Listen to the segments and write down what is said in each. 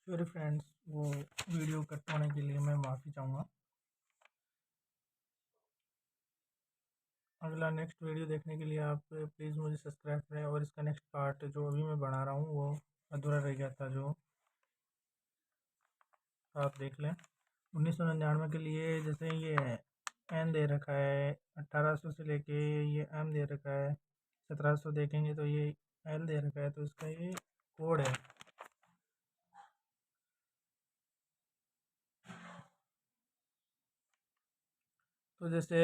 Sorry friends, वो video cut होने के लिए मैं माफ़ी चाहूँगा। अगला नेक्स्ट वीडियो देखने के लिए आप प्लीज़ मुझे सब्सक्राइब करें, और इसका नेक्स्ट पार्ट जो अभी मैं बना रहा हूँ वो अधूरा रह गया था, जो आप देख लें। 1999 के लिए जैसे ये एन दे रखा है, 1800 से लेके ये एम दे रखा है, 1700 देखेंगे तो ये एल दे रखा है, तो इसका ये कोड है। तो जैसे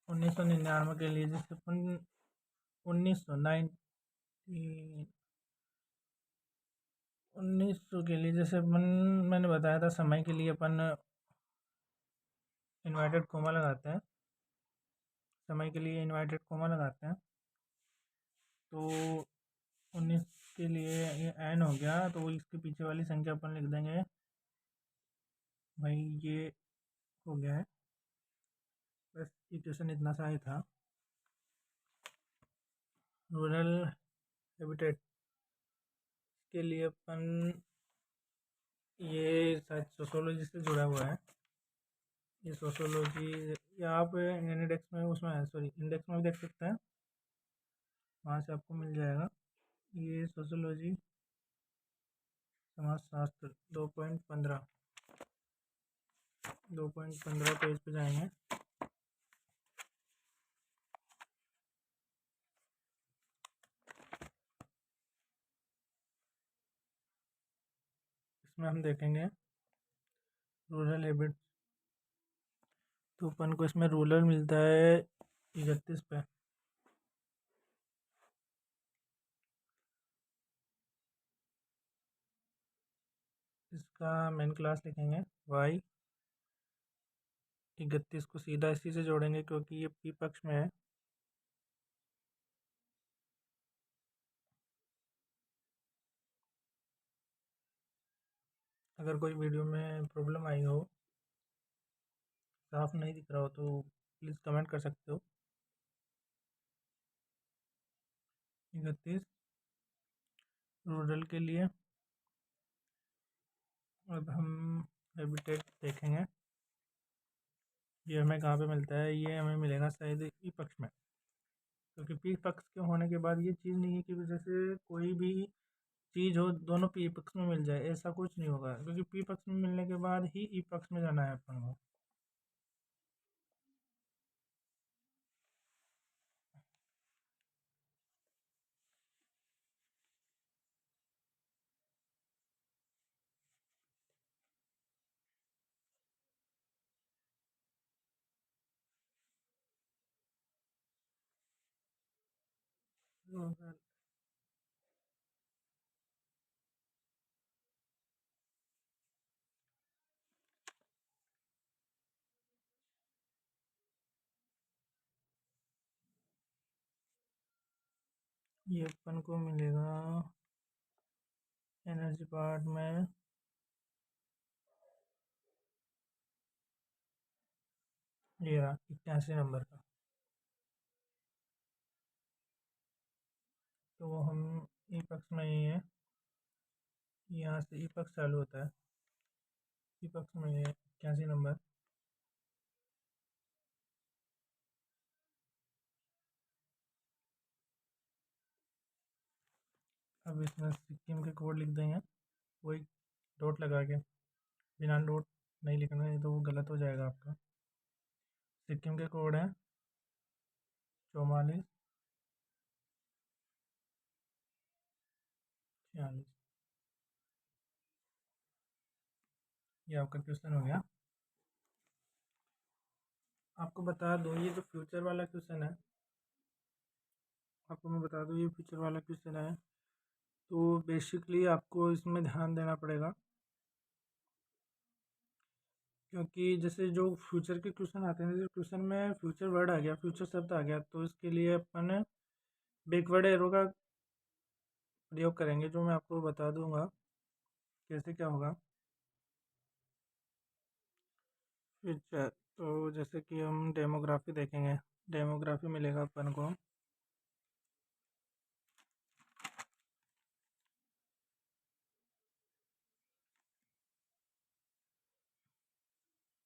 1999 के लिए जैसे अपन 1900 के लिए जैसे मैंने बताया था, समय के लिए अपन इन्वर्टेड कोमा लगाते हैं। समय के लिए इन्वर्टेड कोमा लगाते हैं। तो 19 के लिए ये एन हो गया, तो इसके पीछे वाली संख्या अपन लिख देंगे। भाई ये हो गया है, बस इक्वेशन इतना सा ही था। रूरल हैबिटेट के लिए अपन ये शायद सोशोलॉजी से जुड़ा हुआ है। ये सोशोलॉजी या आप इंडेक्स में उसमें सॉरी इंडेक्स में भी देख सकते हैं, वहाँ से आपको मिल जाएगा। ये सोशोलॉजी समाजशास्त्र 2.15 पेज पे जाएंगे। इसमें हम देखेंगे रूरल हैबिट, तो अपन को इसमें रूरल मिलता है 31 पे। इसका मेन क्लास लिखेंगे वाई 31 को सीधा इसी से जोड़ेंगे, क्योंकि ये पी पक्ष में है। अगर कोई वीडियो में प्रॉब्लम आई हो, साफ नहीं दिख रहा हो, तो प्लीज़ कमेंट कर सकते हो। 31 रूरल के लिए। अब हम हैबिटेट देखेंगे, ये हमें कहाँ पे मिलता है। ये हमें मिलेगा शायद ई पक्ष में, क्योंकि पी पक्ष के होने के बाद ये चीज़ नहीं है कि जैसे कोई भी चीज़ हो दोनों पी पक्ष में मिल जाए, ऐसा कुछ नहीं होगा, क्योंकि पी पक्ष में मिलने के बाद ही ई पक्ष में जाना है अपन को। ये अपन को मिलेगा एनर्जी पार्ट में, ये रहा 81 नंबर का। तो हम ई पक्ष में ही है, यहाँ से ई पक्ष चालू होता है, ई पक्ष में है 81 नंबर। अब इसमें सिक्किम के कोड लिख देंगे, वही डॉट लगा के, बिना डॉट नहीं लिखना है तो वो गलत हो जाएगा आपका। सिक्किम के कोड है 44 46। ये आपका क्वेश्चन हो गया। आपको बता दूँ, ये जो फ्यूचर वाला क्वेश्चन है, आपको मैं बता दूँ ये फ्यूचर वाला क्वेश्चन है, तो बेसिकली आपको इसमें ध्यान देना पड़ेगा, क्योंकि जैसे जो फ्यूचर के क्वेश्चन आते हैं, जैसे क्वेश्चन में फ्यूचर वर्ड आ गया, फ्यूचर शब्द आ गया, तो इसके लिए अपन बैकवर्ड एरो का प्रयोग करेंगे, जो मैं आपको बता दूंगा कैसे क्या होगा। फ्यूचर, तो जैसे कि हम डेमोग्राफी देखेंगे, डेमोग्राफी मिलेगा अपन को।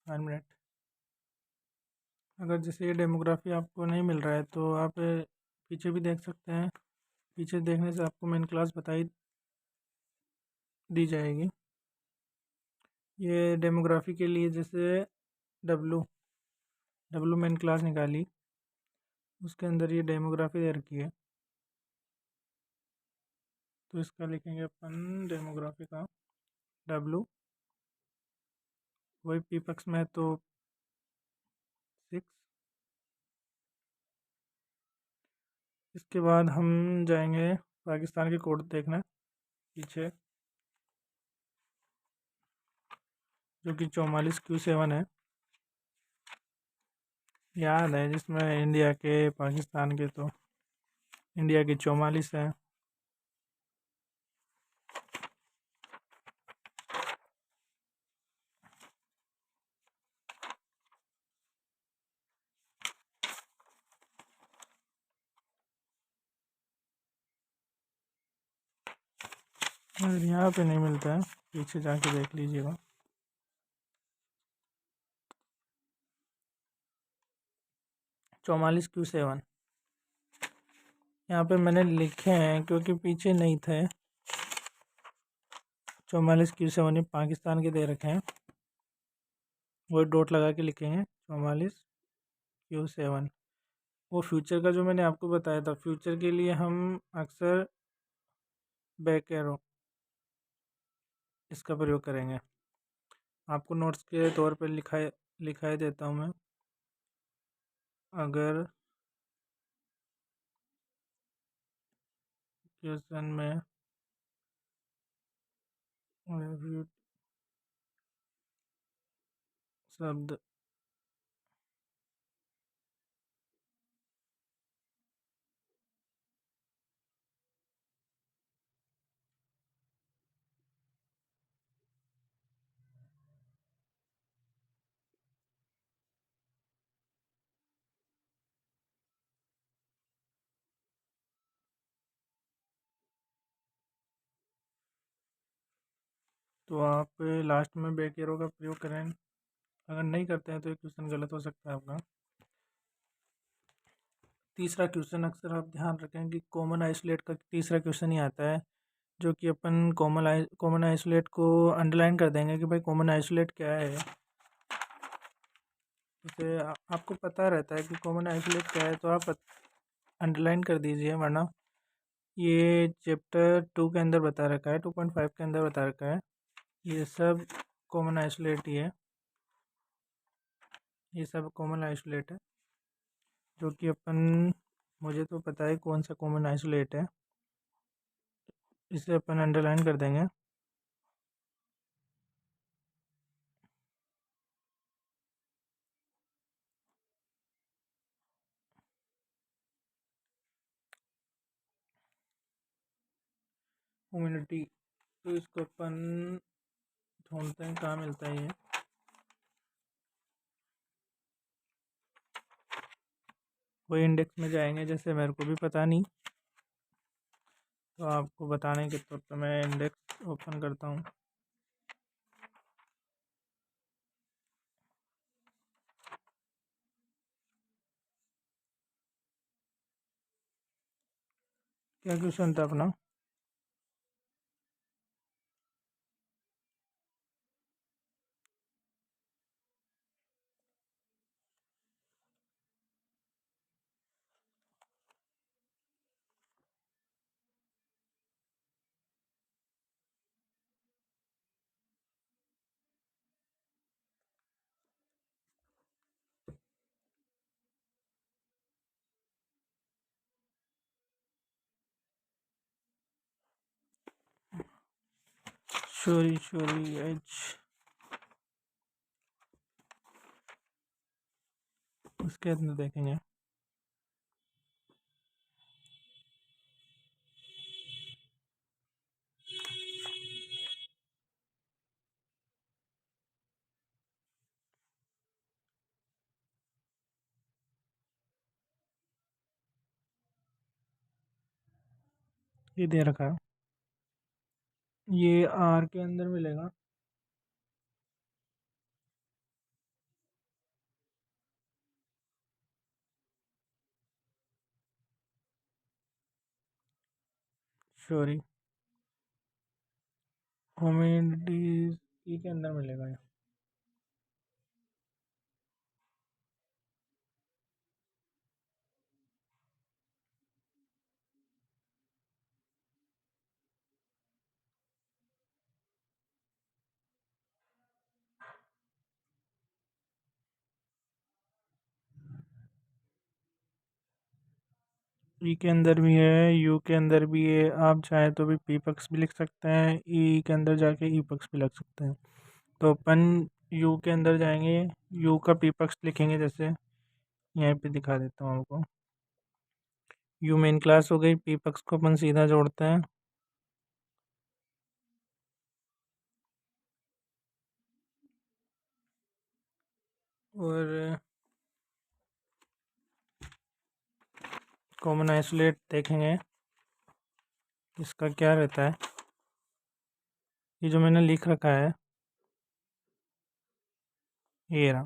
1 मिनट। अगर जैसे ये डेमोग्राफी आपको नहीं मिल रहा है तो आप पीछे भी देख सकते हैं। पीछे देखने से आपको मेन क्लास बताई दी जाएगी। ये डेमोग्राफी के लिए जैसे डब्लू डब्लू मेन क्लास निकाली, उसके अंदर ये डेमोग्राफी दे रखी है, तो इसका लिखेंगे अपन डेमोग्राफी का डब्लू। वही पी पक्ष में है तो 6। इसके बाद हम जाएंगे पाकिस्तान के कोड देखना पीछे, जो कि 44Q7 है। याद है जिसमें इंडिया के पाकिस्तान के, तो इंडिया के 44 है। अगर यहाँ पे नहीं मिलता है पीछे जाके देख लीजिएगा। 44Q7 यहाँ पे मैंने लिखे हैं क्योंकि पीछे नहीं थे। 44Q7 ये पाकिस्तान के दे रखे हैं, वो डॉट लगा के लिखेंगे 44Q7। वो फ्यूचर का जो मैंने आपको बताया था, फ्यूचर के लिए हम अक्सर बैक एरो इसका प्रयोग करेंगे। आपको नोट्स के तौर पर लिखाई देता हूँ मैं। अगर क्वेश्चन में शब्द तो आप लास्ट में बैक एरो का प्रयोग करें। अगर नहीं करते हैं तो ये क्वेश्चन गलत हो सकता है आपका। तीसरा क्वेश्चन अक्सर आप ध्यान रखें कि कॉमन आइसोलेट का तीसरा क्वेश्चन ही आता है, जो कि अपन कॉमन आइसोलेट को अंडरलाइन कर देंगे कि भाई कॉमन आइसोलेट क्या है। जैसे आपको पता रहता है कि कॉमन आइसोलेट क्या है तो आप अंडरलाइन कर दीजिए, वरना ये चैप्टर 2 के अंदर बता रखा है, 2.5 के अंदर बता रखा है। ये सब कॉमन आइसोलेट ही है, ये सब कॉमन आइसोलेट है, जो कि अपन मुझे तो पता है कौन सा कॉमन आइसोलेट है, इसे अपन अंडरलाइन कर देंगे। ह्यूमिडिटी, तो इसको अपन ढूंढते हैं कहाँ मिलता है ये। वही इंडेक्स में जाएंगे, जैसे मेरे को भी पता नहीं तो आपको बताने के तौर पर मैं इंडेक्स ओपन करता हूँ। क्या क्वेश्चन था अपना? सॉरी उसके अंदर देखेंगे। ये दे रखा है, ये आर के अंदर मिलेगा। सॉरी, होमिनिडीज ई के अंदर मिलेगा ये। ई के अंदर भी है, यू के अंदर भी है। आप चाहे तो भी पी पक्ष भी लिख सकते हैं, ई के अंदर जाके ई पक्ष भी लिख सकते हैं। तो अपन यू के अंदर जाएंगे, यू का पी पक्ष लिखेंगे। जैसे यहाँ पे दिखा देता हूँ आपको। यू मेन क्लास हो गई, पी पक्ष को अपन सीधा जोड़ते हैं। और कॉमन आइसोलेट देखेंगे इसका क्या रहता है। ये जो मैंने लिख रखा है ये रहा,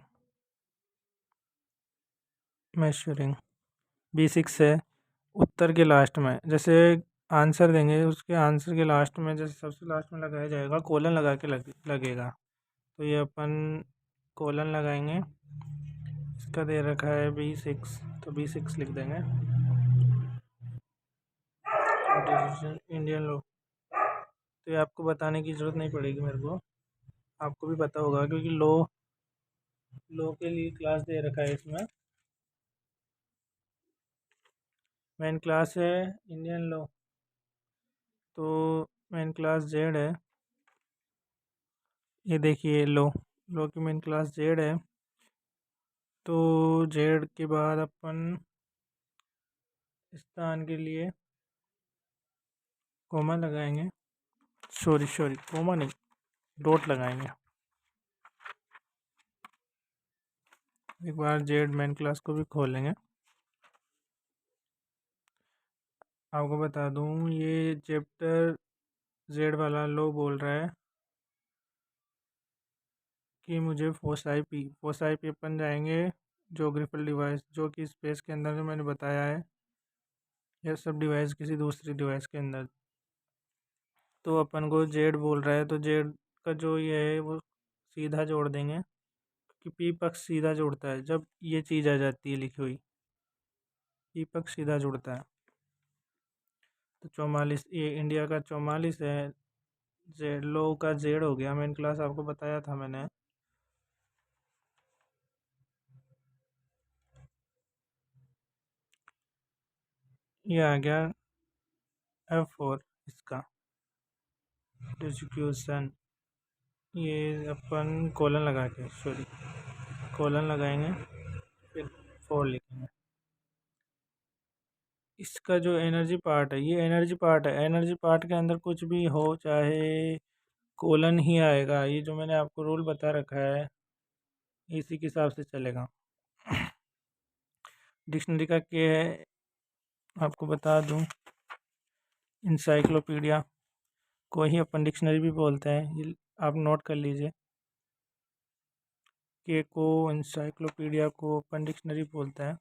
मेजरिंग B6 है। उत्तर के लास्ट में जैसे आंसर देंगे, उसके आंसर के लास्ट में जैसे सबसे लास्ट में लगाया जाएगा, कोलन लगा के लगेगा। तो ये अपन कोलन लगाएंगे। इसका दे रखा है B6, तो B6 लिख देंगे। डिसीजन इंडियन लॉ, तो ये आपको बताने की ज़रूरत नहीं पड़ेगी मेरे को, आपको भी पता होगा क्योंकि लॉ के लिए क्लास दे रखा है इसमें। मेन क्लास है इंडियन लॉ, तो मेन क्लास जेड है। ये देखिए लॉ की मेन क्लास जेड है। तो जेड के बाद अपन स्थान के लिए कोमा लगाएंगे। सॉरी कोमा नहीं, डॉट लगाएंगे। एक बार जेड मेन क्लास को भी खोलेंगे। आपको बता दूं, ये चैप्टर जेड वाला लो बोल रहा है कि मुझे फोसाई पी अपन जाएंगे। जोग्राफिकल डिवाइस जो कि स्पेस के अंदर जो मैंने बताया है, यह सब डिवाइस किसी दूसरी डिवाइस के अंदर। तो अपन को जेड बोल रहा है, तो जेड का जो ये है वो सीधा जोड़ देंगे, कि पी पक्ष सीधा जोड़ता है जब ये चीज़ आ जाती है लिखी हुई, पी पक्ष सीधा जुड़ता है। तो 44 ये इंडिया का 44 है। जेड लो का जेड हो गया, मेन क्लास आपको बताया था मैंने। ये आ गया F4 इसका डिस्ट्रीब्यूशन। ये अपन कोलन लगा के कोलन लगाएंगे, फिर 4 लिखेंगे। इसका जो एनर्जी पार्ट है, ये एनर्जी पार्ट है। एनर्जी पार्ट के अंदर कुछ भी हो, चाहे कोलन ही आएगा। ये जो मैंने आपको रूल बता रखा है इसी के हिसाब से चलेगा। डिक्शनरी का क्या है आपको बता दूं, इंसाइक्लोपीडिया को ही अपन डिक्शनरी भी बोलते हैं, ये आप नोट कर लीजिए। के को इंसाइक्लोपीडिया को अपन डिक्शनरी बोलते हैं।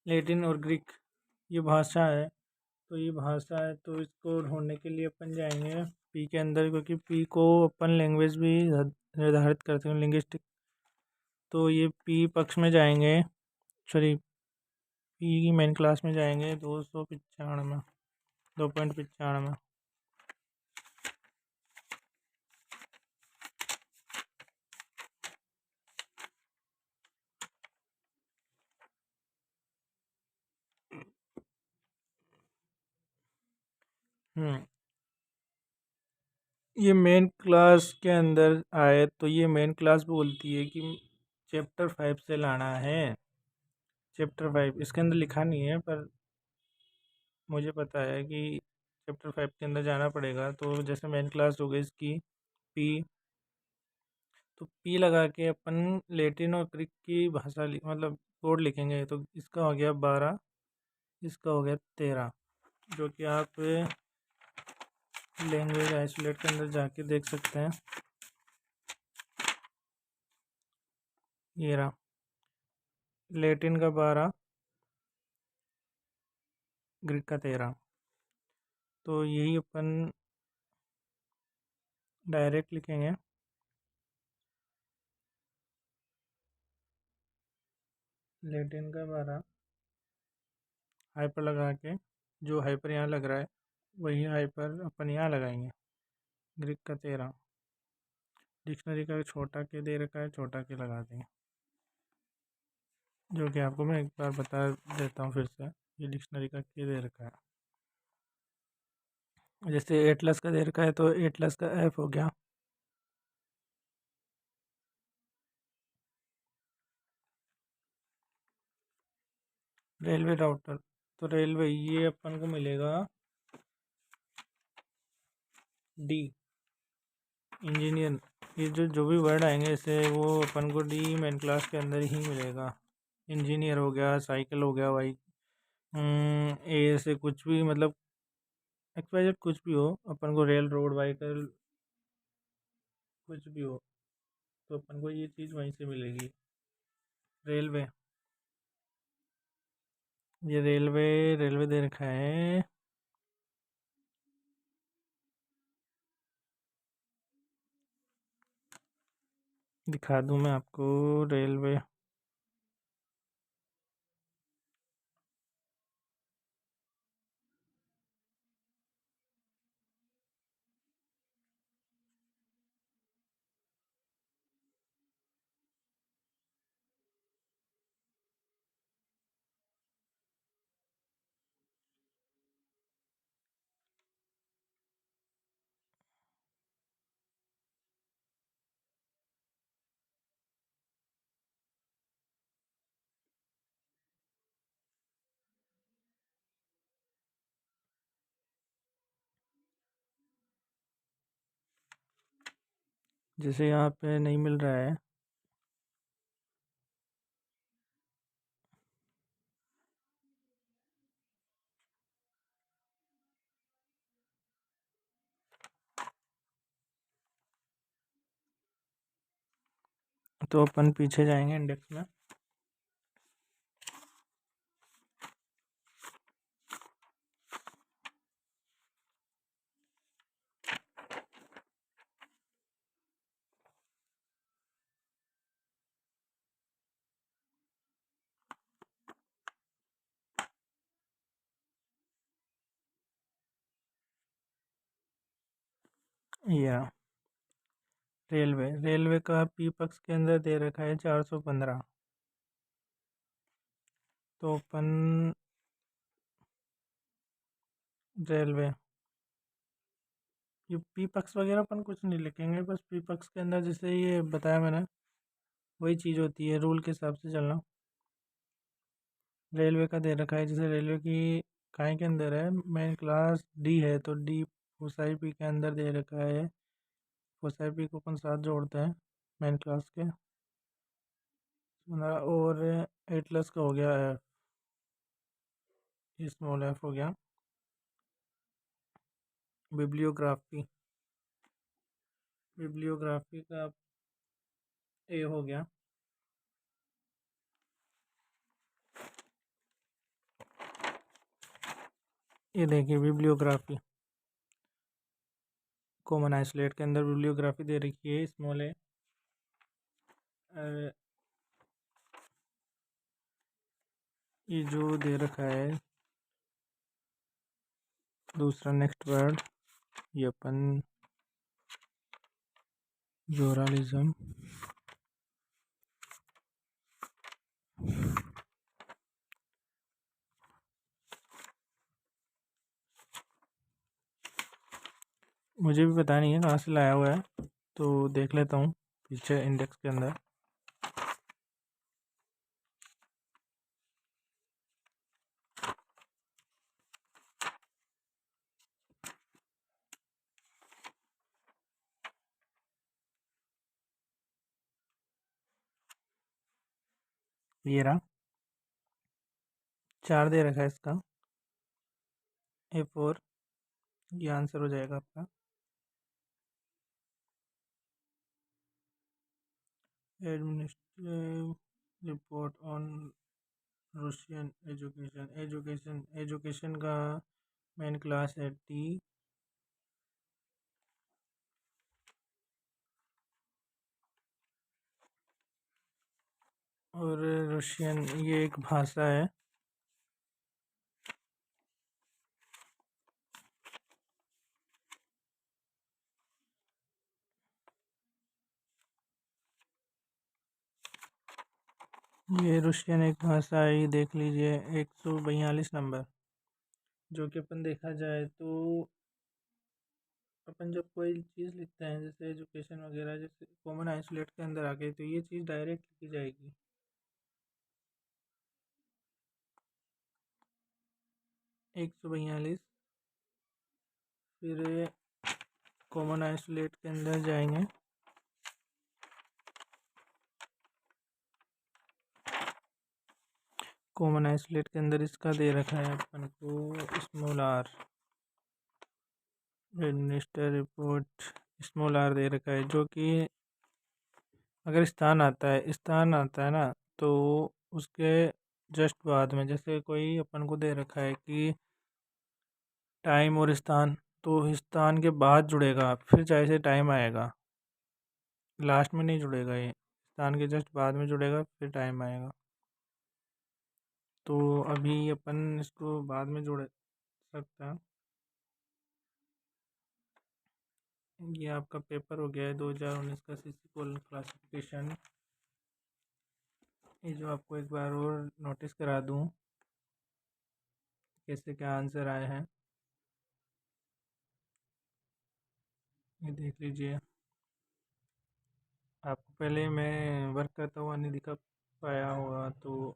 लैटिन और ग्रीक ये भाषा है, तो ये भाषा है, तो इसको ढूंढने के लिए अपन जाएंगे पी के अंदर, क्योंकि पी को अपन लैंग्वेज भी निर्धारित करते हैं, लिंग्विस्टिक। तो ये पी पक्ष में जाएंगे, सॉरी पी की मेन क्लास में जाएंगे 295 2.95। ये मेन क्लास के अंदर आए तो ये मेन क्लास बोलती है कि चैप्टर 5 से लाना है। चैप्टर 5 इसके अंदर लिखा नहीं है, पर मुझे पता है कि चैप्टर 5 के अंदर जाना पड़ेगा। तो जैसे मेन क्लास हो गई इसकी पी, तो पी लगा के अपन लैटिन और ग्रीक की भाषा मतलब कोड लिखेंगे। तो इसका हो गया 12, इसका हो गया 13, जो कि आप लैंग्वेज आइसोलेट के अंदर जाके देख सकते हैं। ये रहा लैटिन का 12, ग्रीक का 13। तो यही अपन डायरेक्ट लिखेंगे। लैटिन का 12 हाइपर लगा के, जो हाइपर यहाँ लग रहा है वही हाइपर अपन यहाँ लगाएंगे। ग्रीक का 13 डिक्शनरी का छोटा के दे रखा है, छोटा के लगा देंगे, जो कि आपको मैं एक बार बता देता हूँ फिर से। ये डिक्शनरी का के दे रखा है। जैसे एटलस का दे रखा है तो एटलस का एफ हो गया। रेलवे राउटर, तो रेलवे ये अपन को मिलेगा डी। इंजीनियर, ये जो भी वर्ड आएंगे इससे वो अपन को डी मेन क्लास के अंदर ही मिलेगा। इंजीनियर हो गया, साइकिल हो गया, बाइक, ए से कुछ भी, मतलब एक्सवाइजेड कुछ भी हो, अपन को रेल रोड व्हीकल कुछ भी हो तो अपन को ये चीज़ वहीं से मिलेगी। रेलवे, ये रेलवे रेलवे दे रखा है। दिखा दूं मैं आपको रेलवे। जैसे यहाँ पे नहीं मिल रहा है, तो अपन पीछे जाएंगे इंडेक्स में। या रेलवे, रेलवे का पी पक्ष के अंदर दे रखा है 415। तो अपन रेलवे, ये पी पक्ष वगैरह अपन कुछ नहीं लिखेंगे, बस पी पक्ष के अंदर जैसे ये बताया मैंने वही चीज़ होती है, रूल के हिसाब से चलना। रेलवे का दे रखा है, जैसे रेलवे की काय के अंदर है, मेन क्लास डी है तो डी फोसाई पी के अंदर दे रखा है। फोसाई पी को अपन साथ जोड़ते हैं मेन क्लास के। और एटलस का हो गया एफ, स्मॉल एफ हो गया। बिब्लियोग्राफी, बिब्लियोग्राफी का ए हो गया। ये देखिए बिब्लियोग्राफी, कॉमन आइसोलेट के अंदर बिब्लियोग्राफी दे रखी है, स्मॉल ए। ये जो दे रखा है दूसरा नेक्स्ट वर्ड, ये अपन जोरालिज्म, मुझे भी पता नहीं है कहाँ से लाया हुआ है, तो देख लेता हूँ पीछे इंडेक्स के अंदर। ये रहा, 4 दे रखा है इसका, A4। ये आंसर हो जाएगा आपका। Administrative report on Russian education education education का मेन क्लास है टी। और रूशियन ये एक भाषा है। ये रूशियन एक भाषा है, ये देख लीजिए 142 नंबर। जो कि अपन देखा जाए तो अपन जब कोई चीज़ लिखते हैं जैसे एजुकेशन वगैरह, जैसे कॉमन आइसोलेट के अंदर आ गई तो ये चीज़ डायरेक्ट लिखी जाएगी। 142 फिर कॉमन आइसोलेट के अंदर जाएंगे। कॉमन आइसोलेट के अंदर इसका दे रखा है अपन को small R. Administer report small R दे रखा है, जो कि अगर स्थान आता है ना, तो उसके जस्ट बाद में जैसे कोई अपन को दे रखा है कि टाइम और स्थान, तो स्थान के बाद जुड़ेगा फिर चाहे से टाइम आएगा, लास्ट में नहीं जुड़ेगा। ये स्थान के जस्ट बाद में जुड़ेगा फिर टाइम आएगा। तो अभी अपन इसको बाद में जोड़ सकते हैं। ये आपका पेपर हो गया है 2019 का सीसी कोल क्लासिफिकेशन। ये जो आपको एक बार और नोटिस करा दूं कैसे क्या आंसर आए हैं, ये देख लीजिए। आपको पहले मैं वर्क करता हुआ नहीं दिखा पाया होगा तो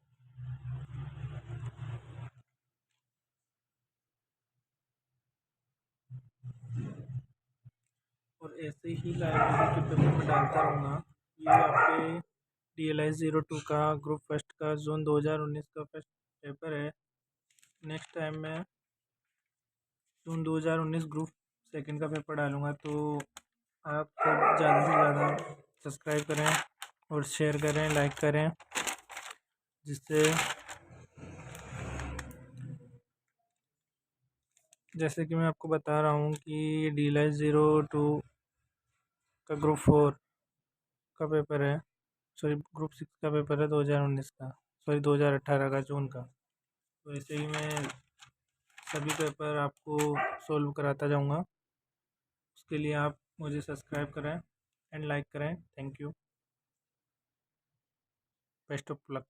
और ऐसे ही लाइब्रेरी के पेपर में डालता रहूँगा। ये आपके DLI-02 का ग्रुप फर्स्ट का जोन 2019 का फर्स्ट पेपर है। नेक्स्ट टाइम मैं जून 2019 ग्रुप सेकंड का पेपर डालूँगा। तो आप सब ज़्यादा से ज़्यादा सब्सक्राइब करें और शेयर करें, लाइक करें, जिससे जैसे कि मैं आपको बता रहा हूँ कि DLI-02 का ग्रुप 4 का पेपर है, सॉरी ग्रुप 6 का पेपर है 2019 का, सॉरी 2018 का जून का। तो ऐसे ही मैं सभी पेपर आपको सोल्व कराता जाऊँगा। उसके लिए आप मुझे सब्सक्राइब करें एंड लाइक करें। Thank you. Best of luck.